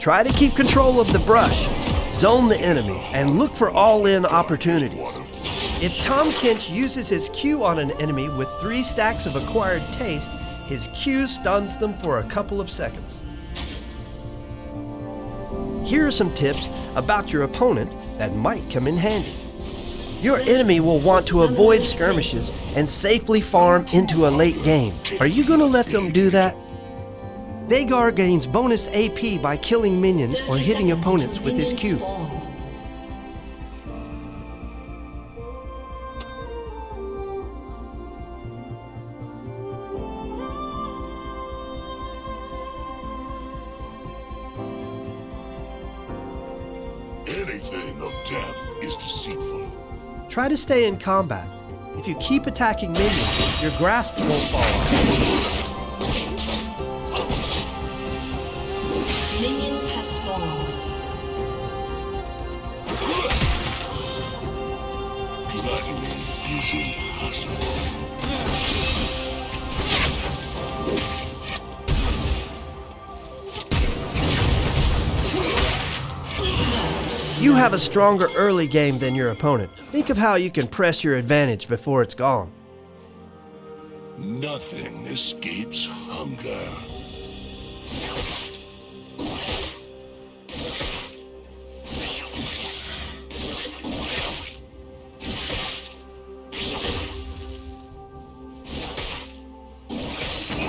Try to keep control of the brush, zone the enemy, and look for all-in opportunities. If Tahm Kench uses his Q on an enemy with 3 stacks of acquired taste, his Q stuns them for a couple of seconds. Here are some tips about your opponent that might come in handy. Your enemy will want to avoid skirmishes and safely farm into a late game. Are you going to let them do that? Vagar gains bonus AP by killing minions or hitting opponents with his Q. Anything of depth is deceitful. Try to stay in combat. If you keep attacking minions, your grasp won't fall off. Minions have spawned. Gluttony is impossible. You have a stronger early game than your opponent. Think of how you can press your advantage before it's gone. Nothing escapes hunger.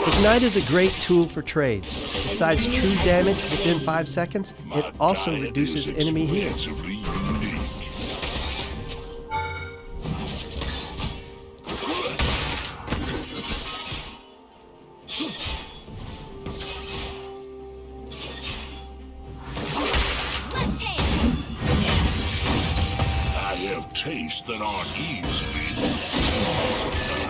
Ignite is a great tool for trades. Besides true damage within 5 seconds, it also reduces enemy heal. Expressively unique. I have tastes that aren't easily falsified.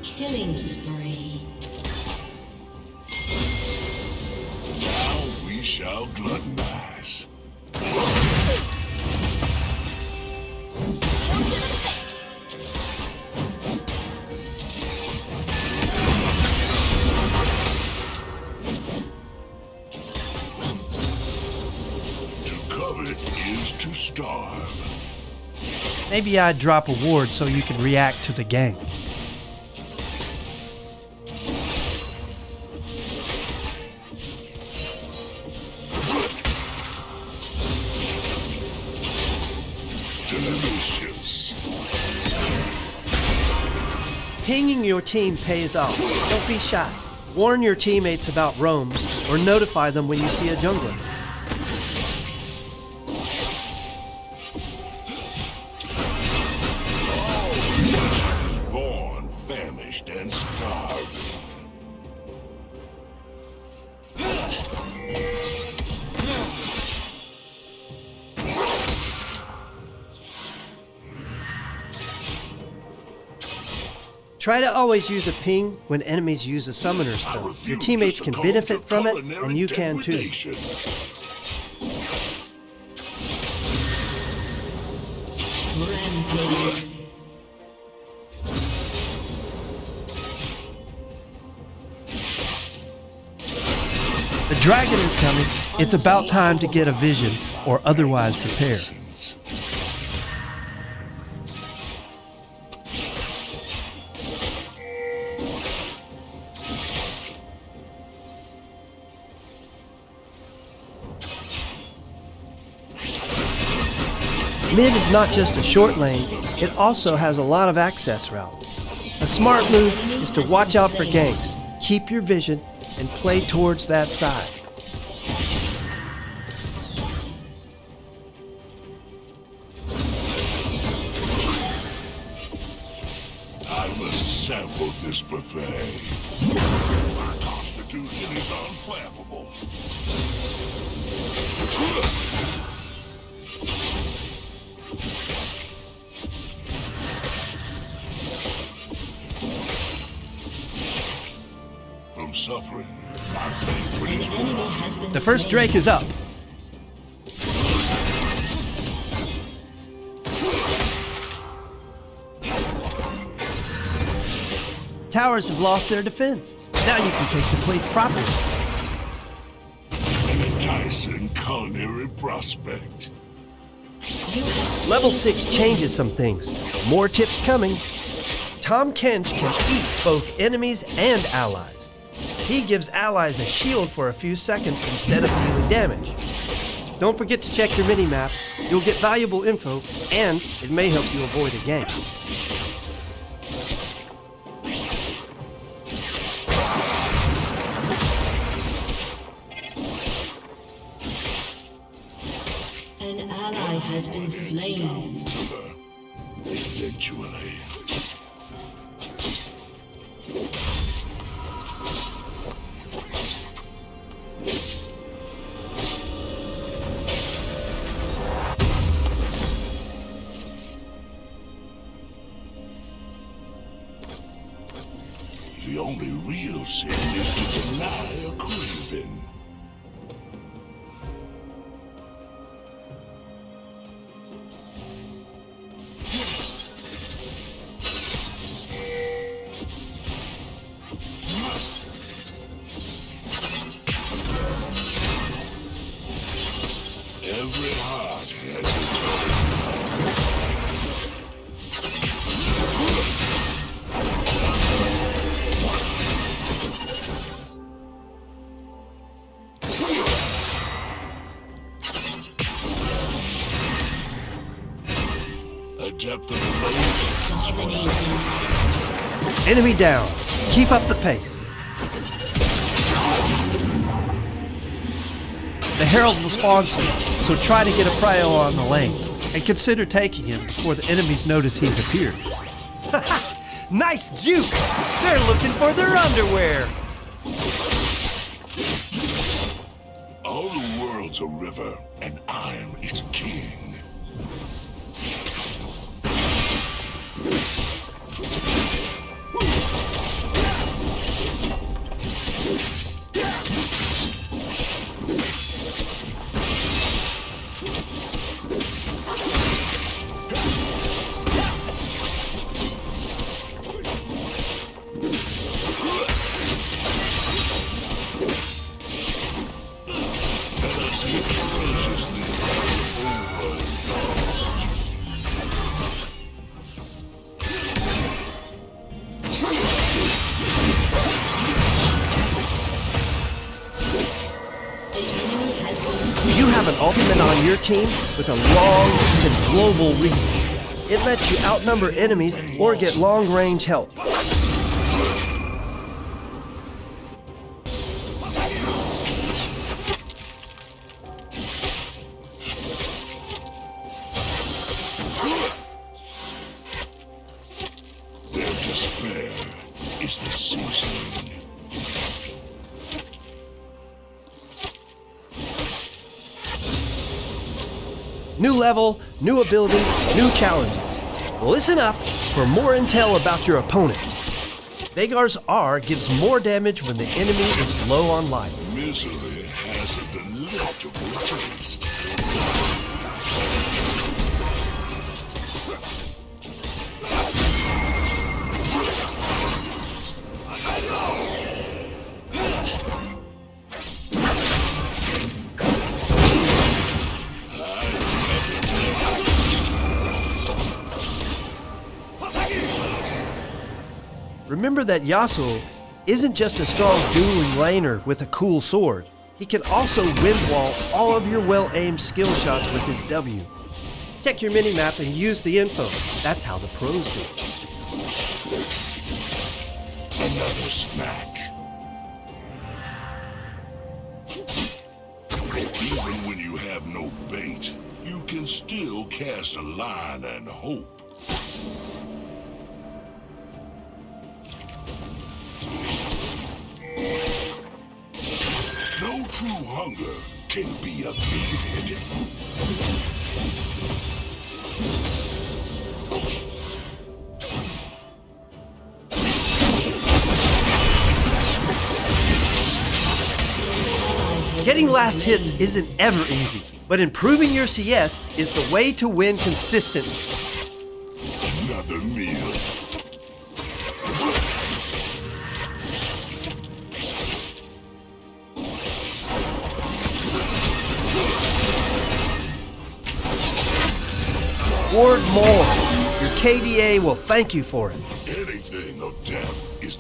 Killing spree. Now we shall gluttonize. To covet is to starve. Maybe I'd drop a ward so you can react to the gank. Delicious. Pinging your team pays off. Don't be shy. Warn your teammates about roams or notify them when you see a jungler. Is born famished and starving. Try to always use a ping when enemies use a summoner spell. Your teammates can benefit from it, and you can too. Rampage. The dragon is coming. It's about time to get a vision or otherwise prepare. Mid is not just a short lane, it also has a lot of access routes. A smart move is to watch out for ganks, keep your vision, and play towards that side. I must sample this buffet. My constitution is unflappable. From suffering, my pain brings Enemy has been The first slain. Drake is up. towers have lost their defense. Now you can take the plates properly. An enticing culinary prospect. Level 6 changes some things. More tips coming. Tahm kench can eat both enemies and allies. He gives allies a shield for a few seconds instead of dealing damage. Don't forget to check your mini-map. You'll get valuable info, and it may help you avoid a gank. An ally has been slain. Eventually. The only real sin is to deny a craving. Every heart has a depth of Enemy down. Keep up the pace. The Herald will spawn soon, so try to get a prio on the lane. And consider taking him before the enemies notice he's appeared. Nice juke! They're looking for their underwear! all the world's a river, and I'm its king. You have an ultimate on your team with a long and global reach. It lets you outnumber enemies or get long-range help. Their despair is the seasoning. New level, new ability, new challenges. Listen up for more intel about your opponent. Vagar's R gives more damage when the enemy is low on life. Misery has a delectable taste. Remember that Yasuo isn't just a strong dueling laner with a cool sword. He can also wind wall all of your well-aimed skill shots with his W. Check your minimap and use the info. That's how the pros do it. Another snack. Even when you have no bait, you can still cast a line and hope. No true hunger can be abated. Getting last hits isn't ever easy, but improving your CS is the way to win consistently. Another meal. Ward more. Your KDA will thank you for it. Anything of depth is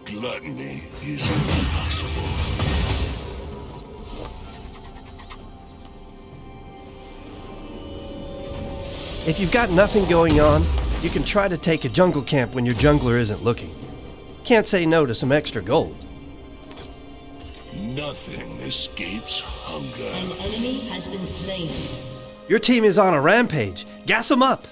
gluttony is impossible. If you've got nothing going on, you can try to take a jungle camp when your jungler isn't looking. Can't say no to some extra gold. Nothing escapes hunger. An enemy has been slain. Your team is on a rampage. Gas them up.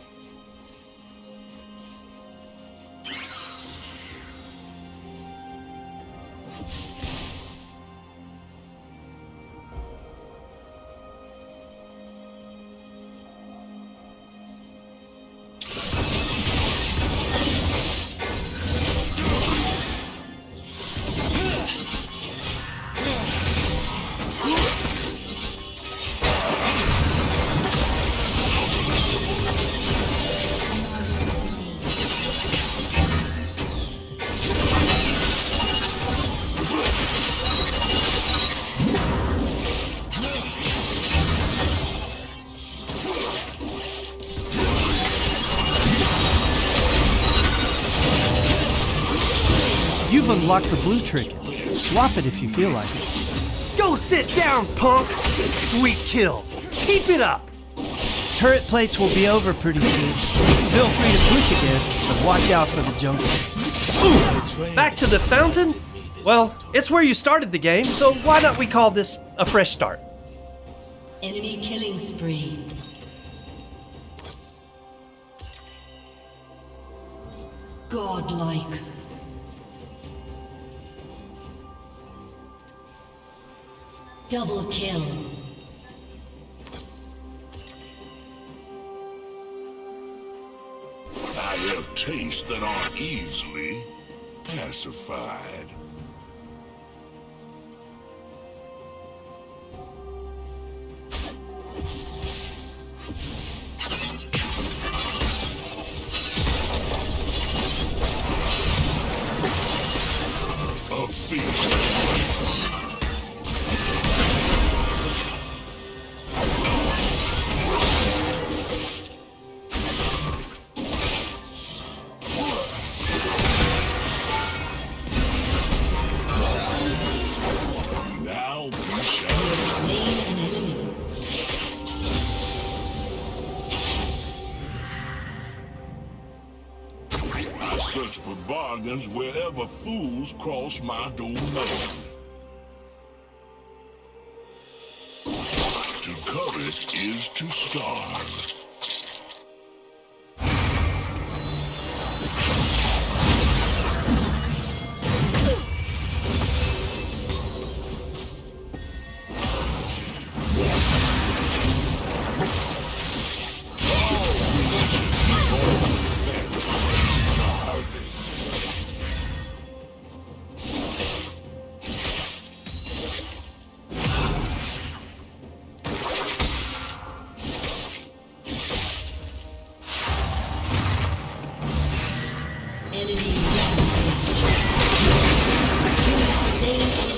You've unlocked the blue trinket. Swap it if you feel like it. Go sit down, punk! Sweet kill. Keep it up! Turret plates will be over pretty soon. Feel free to push again, but watch out for the jungle. Ooh! Back to the fountain? Well, it's where you started the game, so why don't we call this a fresh start? Enemy killing spree. Godlike. Double kill. I have tastes that are easily pacified. A feast. Now we shall. Slain an enemy. I search for bargains wherever fools cross my domain. To covet is to starve.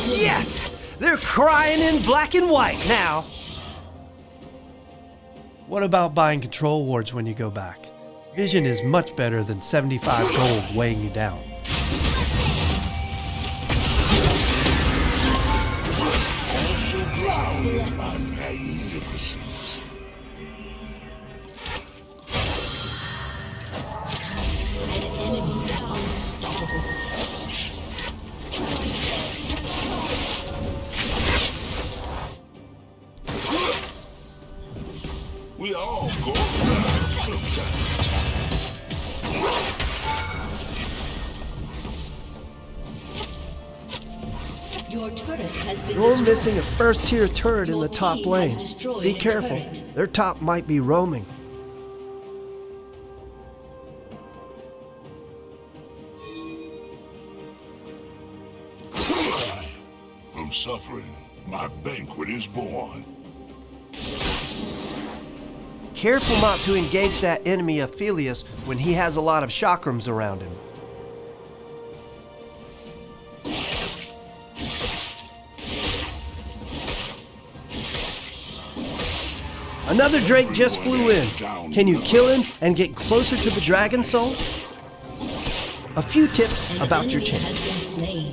Yes! They're crying in black and white now. What about buying control wards when you go back? Vision is much better than 75 gold weighing you down. Also drown in my magnificence. An enemy is unstoppable. We all go down sometimes. Your turret has been You're destroyed. missing a first-tier turret in Your the top team lane. has destroyed Be a careful. turret. Their top might be roaming. From suffering, my banquet is born. Careful not to engage that enemy Aphelios when he has a lot of chakrams around him. Another Drake just flew in. Can you kill him and get closer to the Dragon Soul? A few tips about your tank.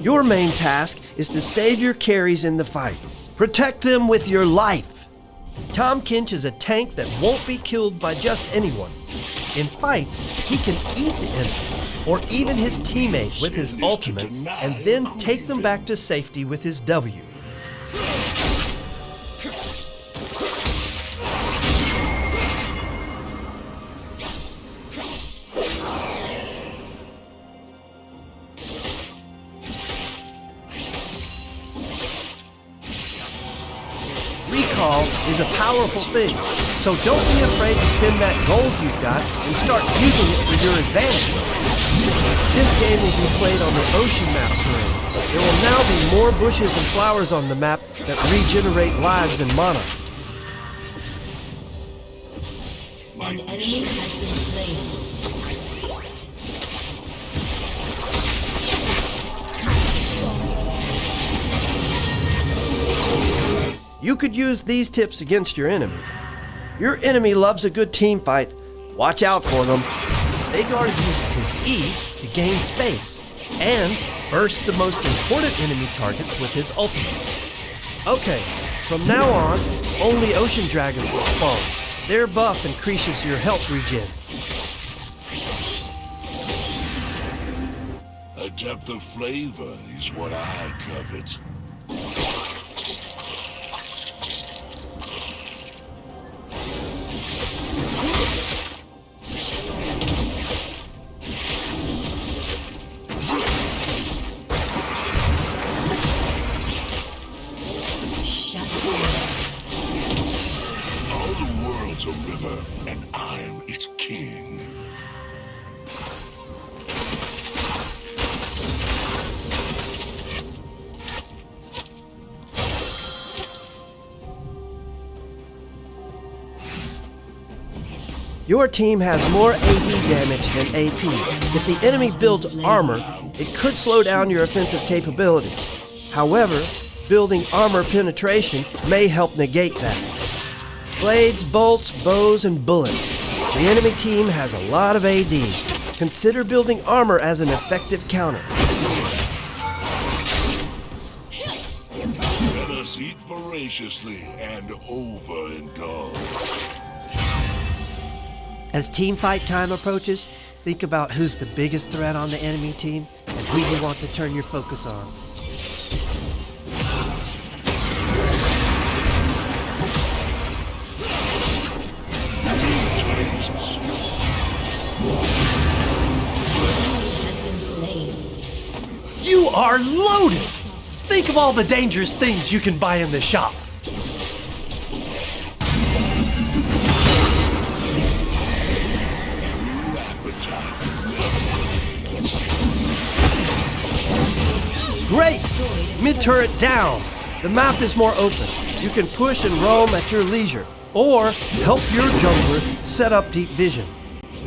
Your main task is to save your carries in the fight. Protect them with your life. Tahm Kench is a tank that won't be killed by just anyone. In fights, he can eat the enemy, or even his teammate with his ultimate, and then take them back to safety with his W. Recall is a powerful thing, so don't be afraid to spend that gold you've got and start using it for your advantage. This game will be played on the ocean map terrain. There will now be more bushes and flowers on the map that regenerate lives and mana. An enemy has been slain. You could use these tips against your enemy. Your enemy loves a good team fight. Watch out for them. Vagar uses his E to gain space and burst the most important enemy targets with his ultimate. Okay, from now on, only ocean dragons will spawn. Their buff increases your health regen. A depth of flavor is what I covet. All the world's a river, and I'm its king. Your team has more AD damage than AP. If the enemy builds armor, it could slow down your offensive capability. However, building armor penetration may help negate that. Blades, bolts, bows, and bullets. The enemy team has a lot of AD. Consider building armor as an effective counter. Let us eat voraciously and overindulge. As team fight time approaches, think about who's the biggest threat on the enemy team and who you want to turn your focus on. You are loaded! Think of all the dangerous things you can buy in the shop. Great! Mid-turret down. The map is more open. You can push and roam at your leisure, or help your jungler set up deep vision.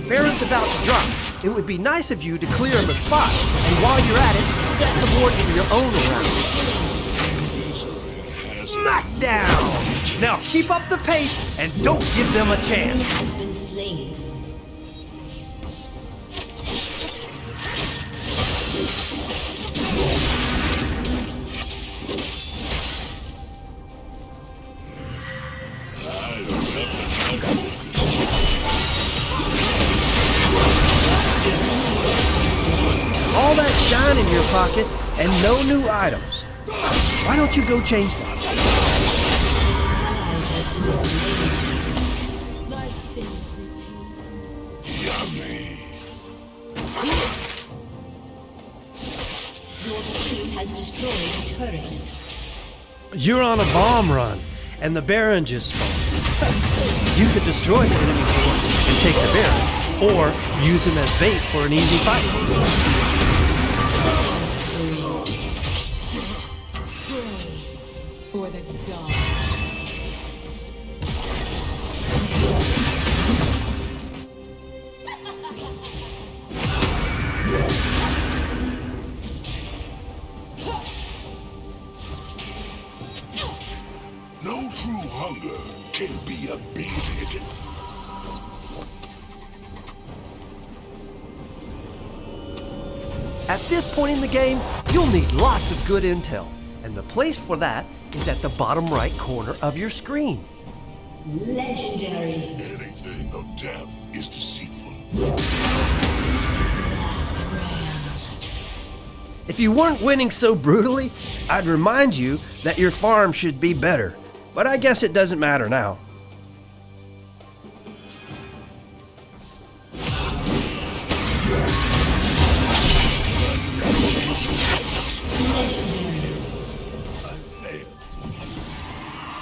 Baron's about to drop. It would be nice of you to clear him a spot, and while you're at it, set some wards of your own around it. Smackdown! Now keep up the pace and don't give them a chance. Has been slain. All that shine in your pocket and no new items. Why don't you go change that? Yummy. Your team has destroyed a turret. You're on a bomb run, and the Baron just spawned. You could destroy the enemy force and take the Baron, or use him as bait for an easy fight. Pray. for the gods. No true hunger can be abated. At this point in the game, you'll need lots of good intel, and the place for that is at the bottom right corner of your screen. Legendary. Anything of depth is deceitful. If you weren't winning so brutally, I'd remind you that your farm should be better, but I guess it doesn't matter now.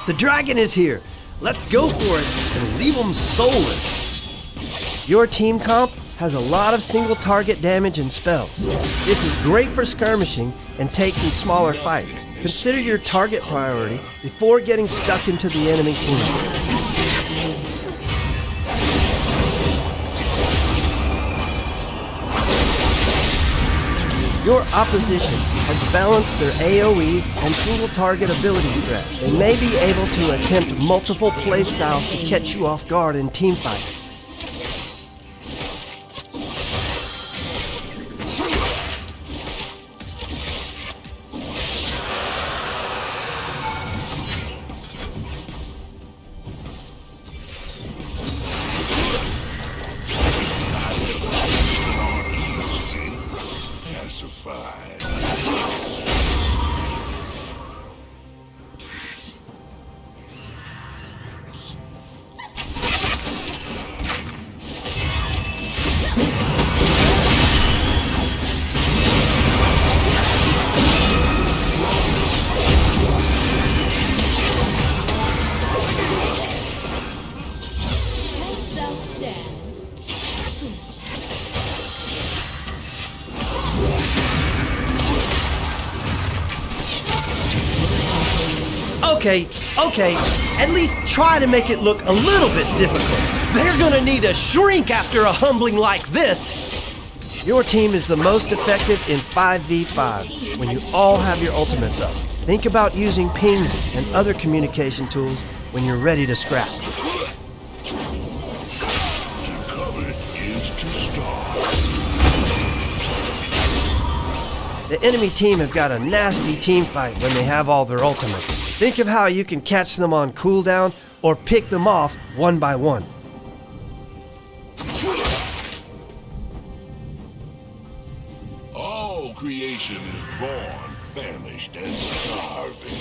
The dragon is here. Let's go for it and leave them soulless. Your team comp has a lot of single target damage and spells. This is great for skirmishing and taking smaller fights. Consider your target priority before getting stuck into the enemy team. Your opposition has balanced their AoE and single target ability threat. They may be able to attempt multiple playstyles to catch you off guard in teamfights. Okay, at least try to make it look a little bit difficult. They're gonna need a shrink after a humbling like this. Your team is the most effective in 5v5 when you all have your ultimates up. Think about using pings and other communication tools when you're ready to scrap. To cover is to starve. The enemy team have got a nasty team fight when they have all their ultimates. Think of how you can catch them on cooldown or pick them off one by one. All creation is born, famished, and starving.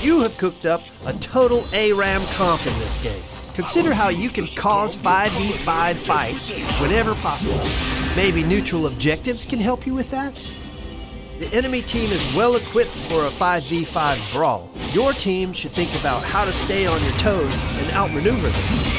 You have cooked up a total ARAM comp in this game. Consider how you can cause 5v5 fights whenever possible. Maybe neutral objectives can help you with that? The enemy team is well equipped for a 5v5 brawl. Your team should think about how to stay on your toes and outmaneuver them.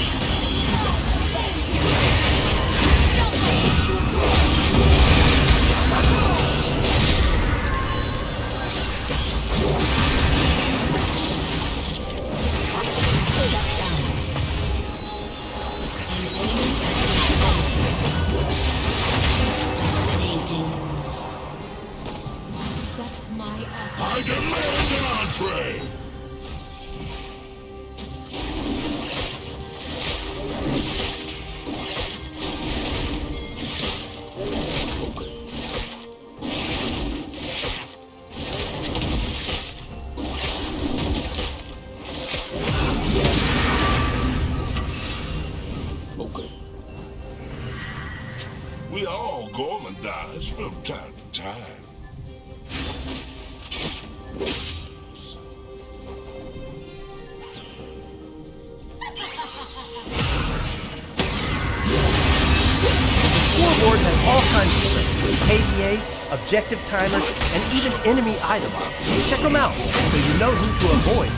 I demand an entree! We all gourmandize from time to time. Scoreboard has all kinds of stuff, KDAs, objective timers, and even enemy items. Check them out so you know who to avoid.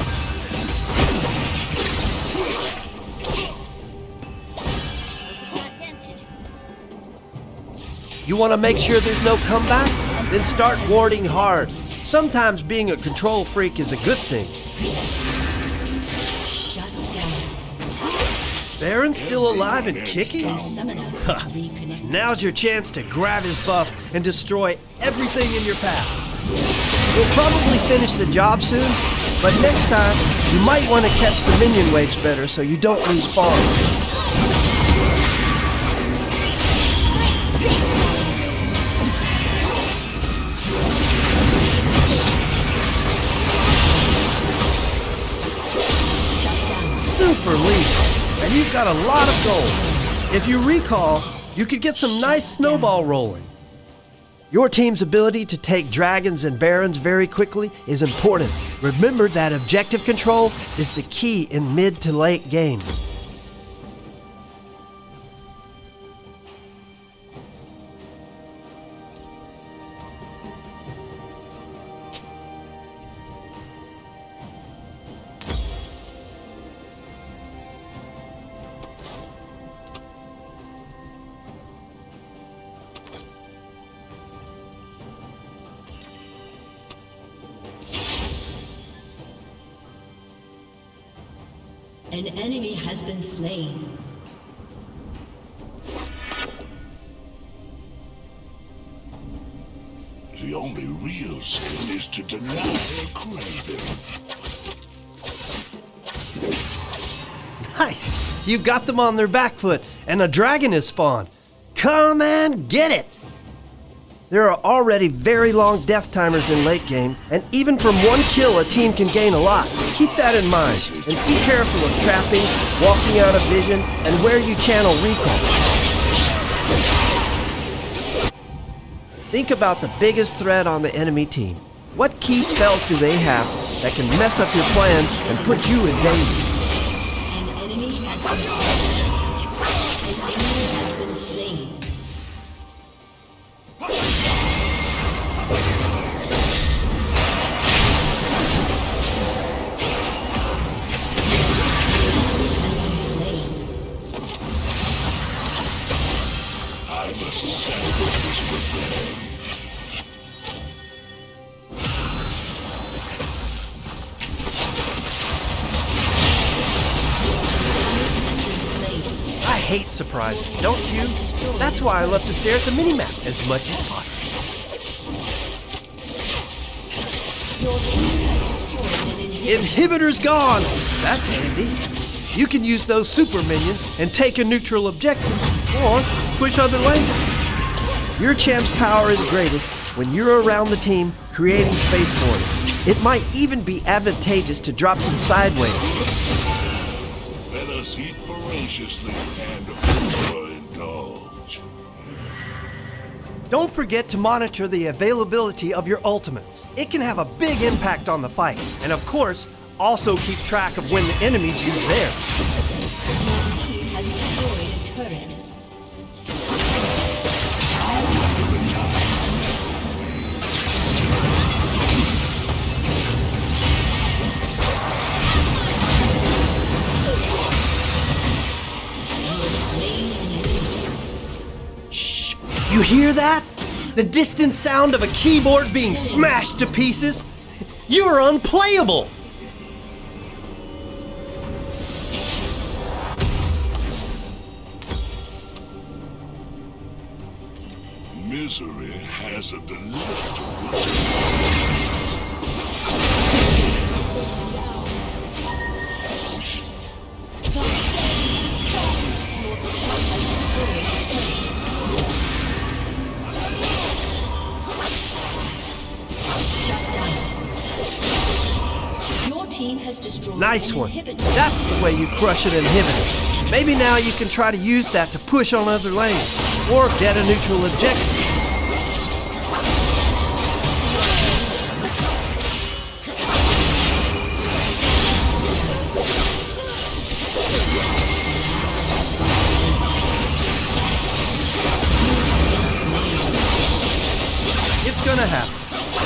You want to make sure there's no comeback? Then start warding hard. Sometimes being a control freak is a good thing. Baron's still alive and kicking? A summoner has reconnected. Now's your chance to grab his buff and destroy everything in your path. We'll probably finish the job soon, but next time, you might want to catch the minion waves better so you don't lose farm. Super lead, and you've got a lot of gold. If you recall, you could get some nice snowball rolling. Your team's ability to take dragons and barons very quickly is important. Remember that objective control is the key in mid to late game. An enemy has been slain. The only real sin is to deny a craving. Nice! You got them on their back foot, and a dragon is spawned. Come and get it! There are already very long death timers in late game, and even from one kill a team can gain a lot. Keep that in mind, and be careful of trapping, walking out of vision, and where you channel recall. Think about the biggest threat on the enemy team. What key spells do they have that can mess up your plans and put you in danger? An enemy has been slain. An enemy has been slain. I must settle this with them. I hate surprises, don't you? That's why I love to stare at the minimap as much as possible. Your team has destroyed an inhibitor. Inhibitor's gone! That's handy. You can use those super minions and take a neutral objective, or push other lanes. Your champ's power is greatest when you're around the team creating space for it. It might even be advantageous to drop some sideways. Let us eat voraciously and overindulge. Don't forget to monitor the availability of your ultimates. It can have a big impact on the fight. And of course, also keep track of when the enemies use theirs. Your team has destroyed a turret. Shh! You hear that? The distant sound of a keyboard being smashed to pieces? You're unplayable! Misery has a delightful Your team has destroyed Nice an one. inhibitor. That's the way you crush an inhibitor. Maybe now you can try to use that to push on other lanes, or get a neutral objective. It's gonna happen.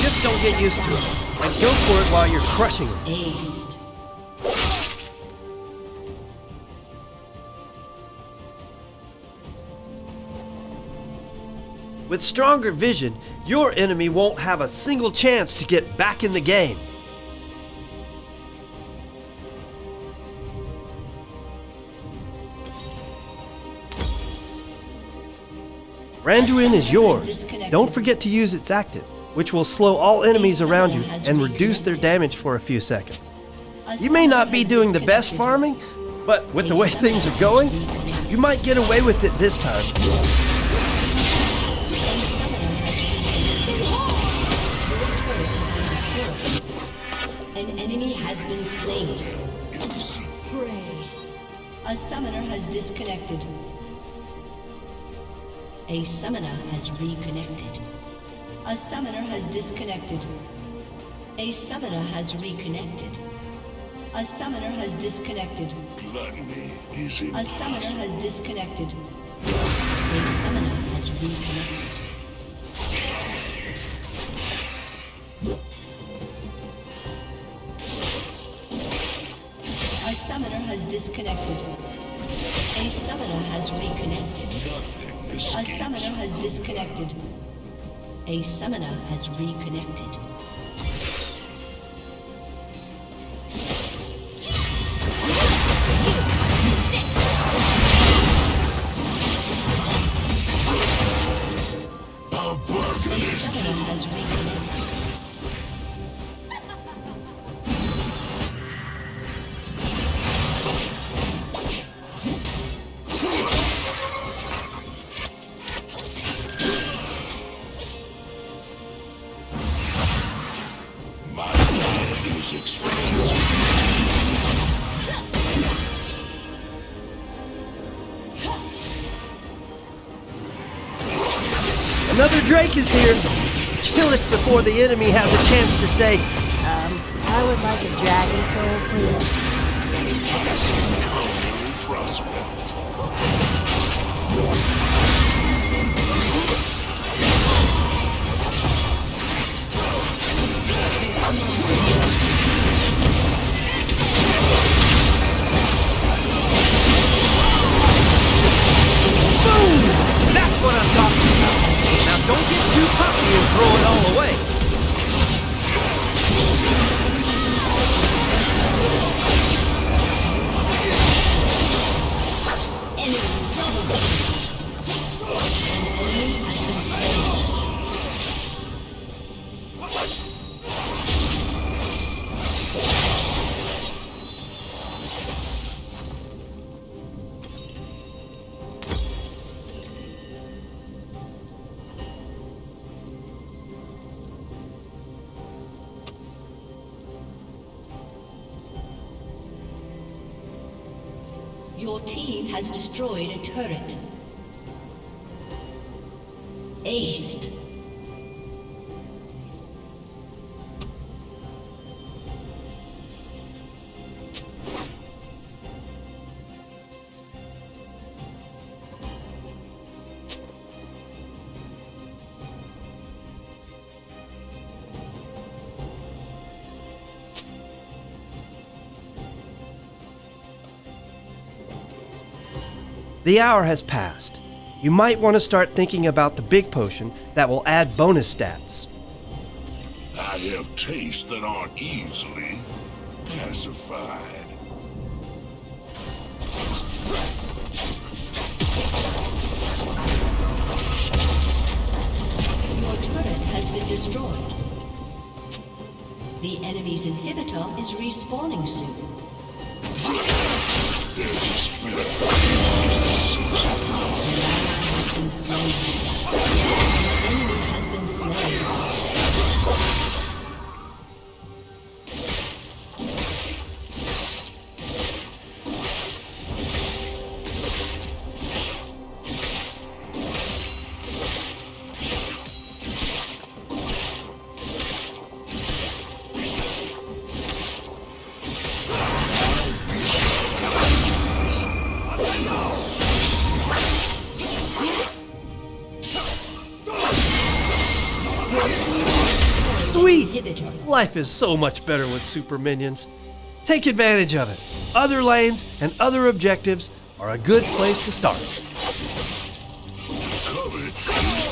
Just don't get used to it. And go for it while you're crushing it. Aced. With stronger vision, your enemy won't have a single chance to get back in the game. Randuin is yours. Don't forget to use its active, which will slow all enemies around you and reduce their damage for a few seconds. You may not be doing the best farming, but with the way things are going, you might get away with it this time. An enemy has been slain. Pray. A summoner has disconnected. A summoner has reconnected. A summoner has disconnected. A summoner has reconnected. A summoner has disconnected. Gluttony is A summoner has disconnected. A summoner has reconnected. A summoner has disconnected. A summoner has reconnected. A summoner has disconnected. A summoner has reconnected. Another Drake is here. Kill it before the enemy has a chance to say, I would like a dragon soul, boom! That's what I'm talking about. Now don't get too puffy and throw it all away. Your team has destroyed a turret. Aced. The hour has passed. You might want to start thinking about the big potion that will add bonus stats. I have tastes that aren't easily pacified. Your turret has been destroyed. The enemy's inhibitor is respawning soon. Their spirit is Been slain. The enemy has been slain. Sweet! Life is so much better with super minions. Take advantage of it. Other lanes and other objectives are a good place to start.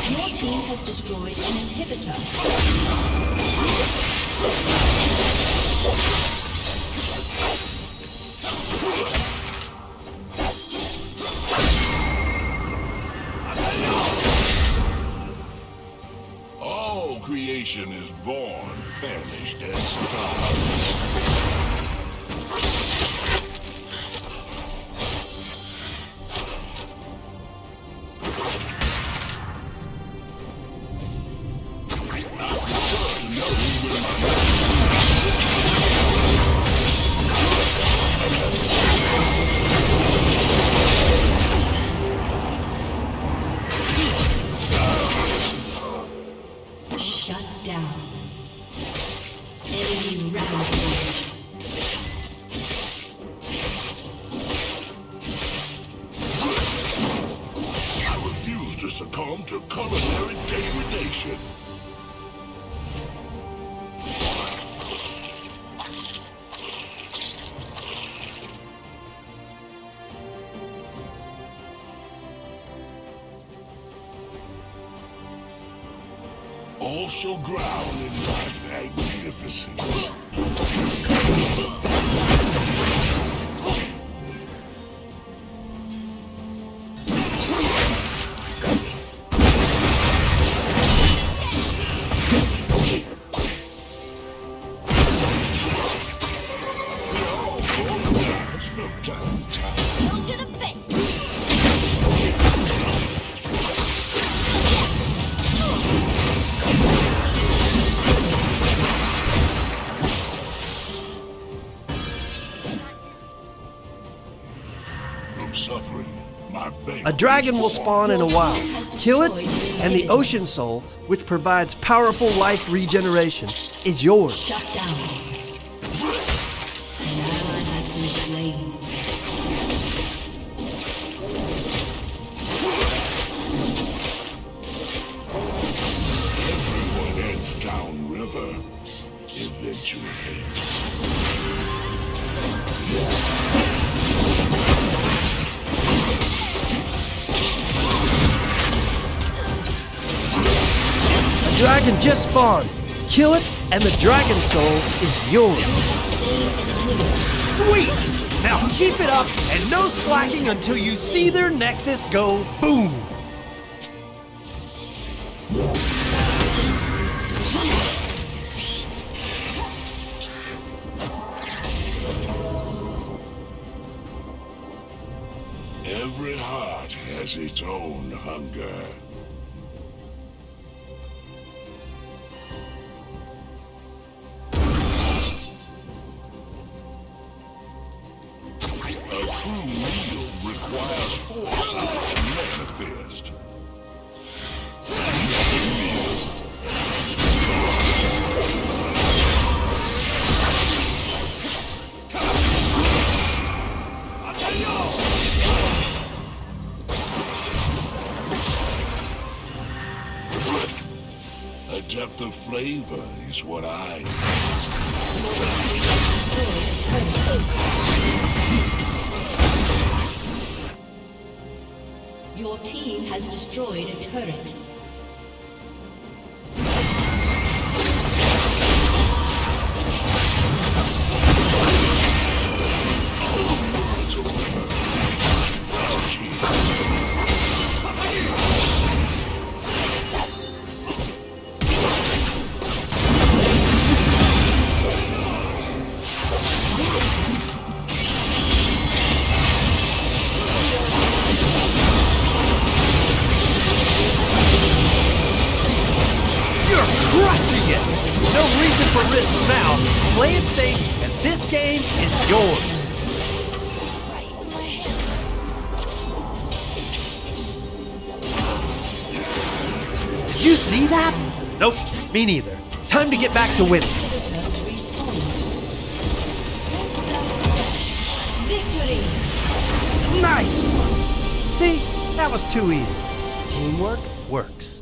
Your team has destroyed an inhibitor. nation is born, famished, and starved. Shut down. Enemy rampage. I refuse to succumb to culinary degradation. All shall drown in my magnificence. From time to time. Go to the face. From suffering, my bank A dragon will spawn in a while. Kill it, and the ocean soul, which provides powerful life regeneration, is yours. Shut down. An ally has been slain. Everyone ends downriver, eventually. A dragon just spawned. Kill it, and the dragon soul is yours. Sweet! Now keep it up and no slacking until you see their nexus go boom! Every heart has its own hunger. A true meal requires foresight to manifest. A depth of flavor is what I... Your team has destroyed a turret. Crushing it! No reason for risk now. Play it safe, and this game is yours. Did you see that? Nope, me neither. Time to get back to winning. Turret respawns. Victory! Nice! See, that was too easy. Teamwork works.